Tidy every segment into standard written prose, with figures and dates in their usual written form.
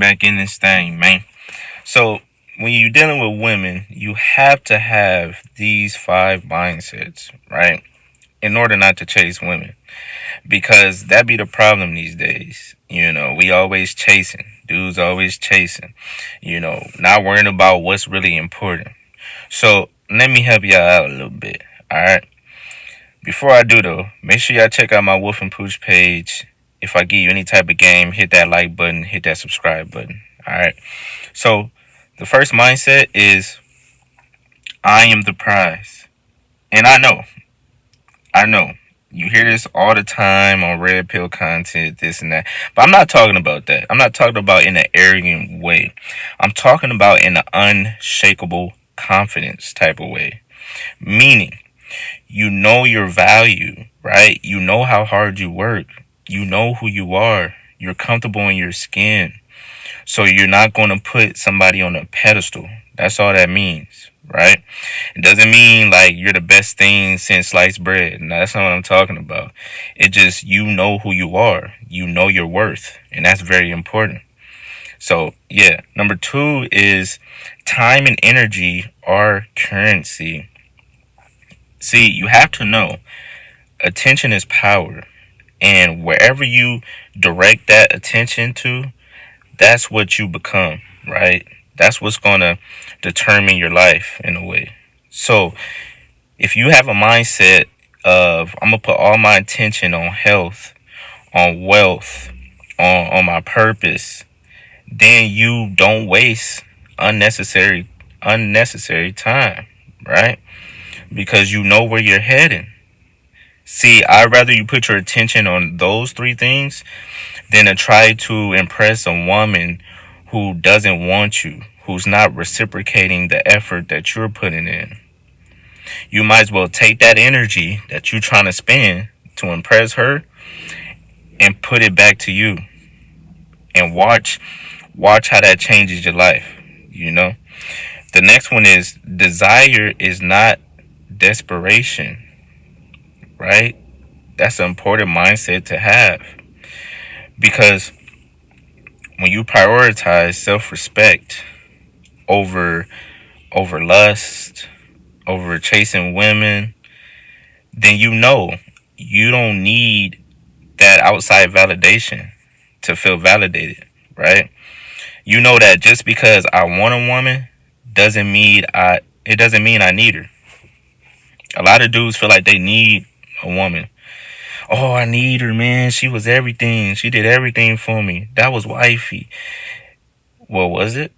back in this thing, man. So when you're dealing with women, you have to have these five mindsets, right? In order not to chase women. Because that be the problem these days. We always chasing. Dudes always chasing. Not worrying about what's really important. So let me help y'all out a little bit. Alright. Before I do though, make sure y'all check out my Wolf and Pooch page. If I give you any type of game, hit that like button, hit that subscribe button. Alright. So the first mindset is I am the prize. And I know. You hear this all the time on red pill content, this and that. But I'm not talking about that. I'm not talking about in an arrogant way. I'm talking about in an unshakable confidence type of way. Meaning, you know your value, right? You know how hard you work. You know who you are. You're comfortable in your skin. So you're not going to put somebody on a pedestal. That's all that means, right? It doesn't mean like you're the best thing since sliced bread. No, that's not what I'm talking about. It just, you know who you are. You know your worth. And that's very important. So, yeah. Number two is time and energy are currency. See, you have to know attention is power. And wherever you direct that attention to, that's what you become, right? That's what's going to determine your life in a way. So if you have a mindset of, I'm going to put all my attention on health, on wealth, on my purpose, then you don't waste unnecessary time, right? Because you know where you're heading. See, I'd rather you put your attention on those three things than to try to impress a woman who doesn't want you, who's not reciprocating the effort that you're putting in. You might as well take that energy that you're trying to spend to impress her and put it back to you. And watch how that changes your life. The next one is desire is not desperation, right? That's an important mindset to have. Because when you prioritize self-respect over lust, over chasing women, then you don't need that outside validation to feel validated, right? You know that just because I want a woman it doesn't mean I need her. A lot of dudes feel like they need a woman. Oh, I need her, man. She was everything. She did everything for me. That was wifey. Well, was it?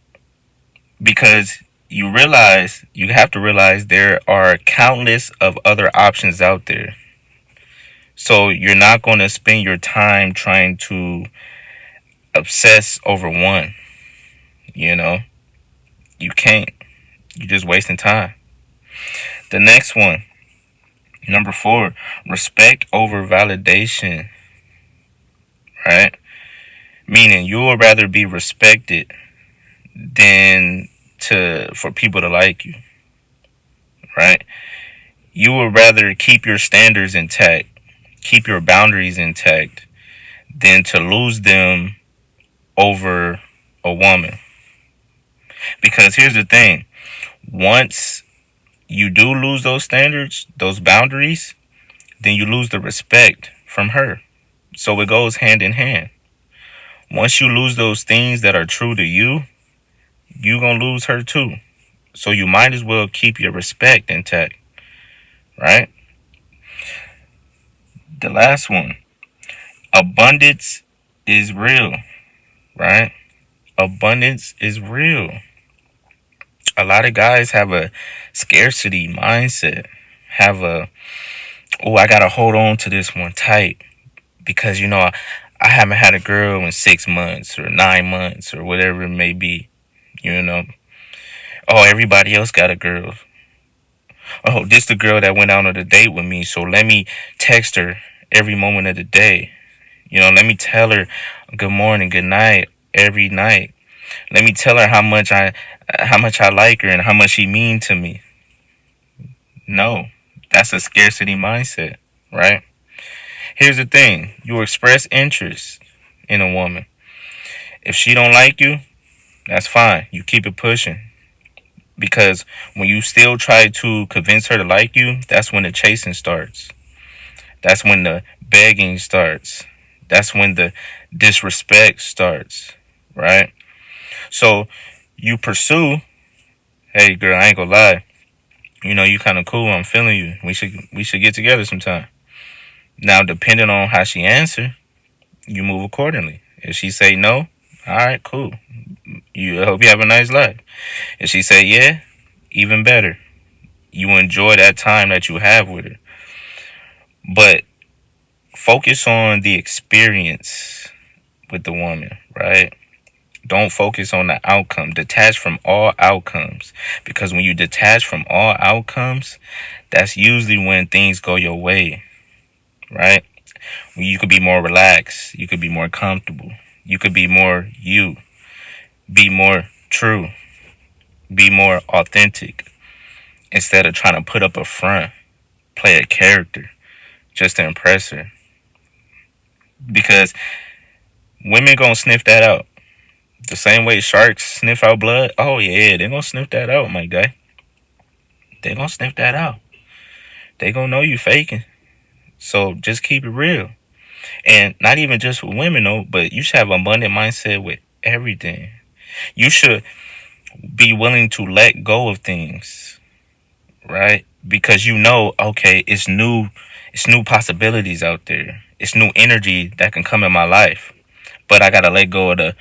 Because you have to realize there are countless of other options out there. So you're not going to spend your time trying to obsess over one. You can't. You're just wasting time. The next one, number 4, respect over validation, right? Meaning you would rather be respected than for people to like you, right? You would rather keep your standards intact, keep your boundaries intact, than to lose them over a woman. Because here's the thing, once you do lose those standards, those boundaries, then you lose the respect from her. So it goes hand in hand. Once you lose those things that are true to you, you're going to lose her too. So you might as well keep your respect intact, right? The last one, abundance is real, right? Abundance is real. A lot of guys have a scarcity mindset, I got to hold on to this one tight because, I haven't had a girl in 6 months or 9 months or whatever it may be, Oh, everybody else got a girl. Oh, this the girl that went out on a date with me, so let me text her every moment of the day. Let me tell her good morning, good night every night. Let me tell her how much I like her and how much she mean to me. No, that's a scarcity mindset, right? Here's the thing. You express interest in a woman. If she don't like you, that's fine. You keep it pushing. Because when you still try to convince her to like you, that's when the chasing starts. That's when the begging starts. That's when the disrespect starts, right? So you pursue, hey girl, I ain't gonna lie. You know, you kind of cool. I'm feeling you. We should get together sometime. Now, depending on how she answer, you move accordingly. If she say no, all right, cool. You hope you have a nice life. If she say yeah, even better. You enjoy that time that you have with her. But focus on the experience with the woman, right? Don't focus on the outcome. Detach from all outcomes. Because when you detach from all outcomes, that's usually when things go your way, right? When you could be more relaxed. You could be more comfortable. You could be more you. Be more true. Be more authentic. Instead of trying to put up a front. Play a character. Just to impress her. Because women gonna sniff that out. The same way sharks sniff out blood. Oh yeah, they gonna sniff that out, my guy. They gonna sniff that out. They gonna know you faking. So just keep it real. And not even just with women though, but you should have an abundant mindset with everything. You should be willing to let go of things, right? Because you know, okay, it's new possibilities out there. It's new energy that can come in my life. But I gotta let go of the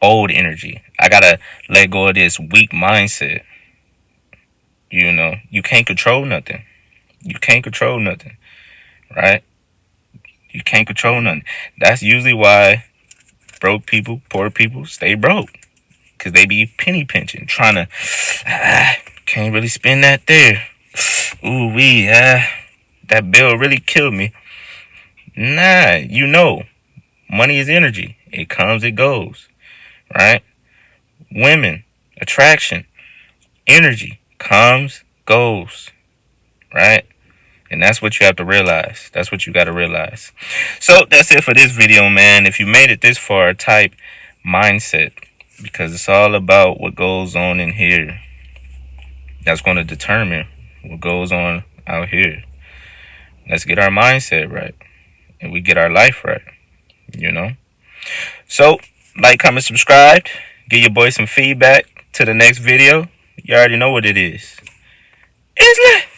old energy. I gotta let go of this weak mindset. You know, you can't control nothing. You can't control nothing, right? You can't control nothing. That's usually why broke people, poor people stay broke. Because they be penny pinching, trying to, can't really spend that there. Ooh, that bill really killed me. Nah, you know, money is energy. It comes, it goes, right? Women, attraction, energy, comes, goes, right? And that's what you have to realize. That's what you got to realize. So that's it for this video, man. If you made it this far, type mindset. Because it's all about what goes on in here. That's going to determine what goes on out here. Let's get our mindset right. And we get our life right. You know? So, like, comment, subscribe. Give your boy some feedback to the next video. You already know what it is. It's lit.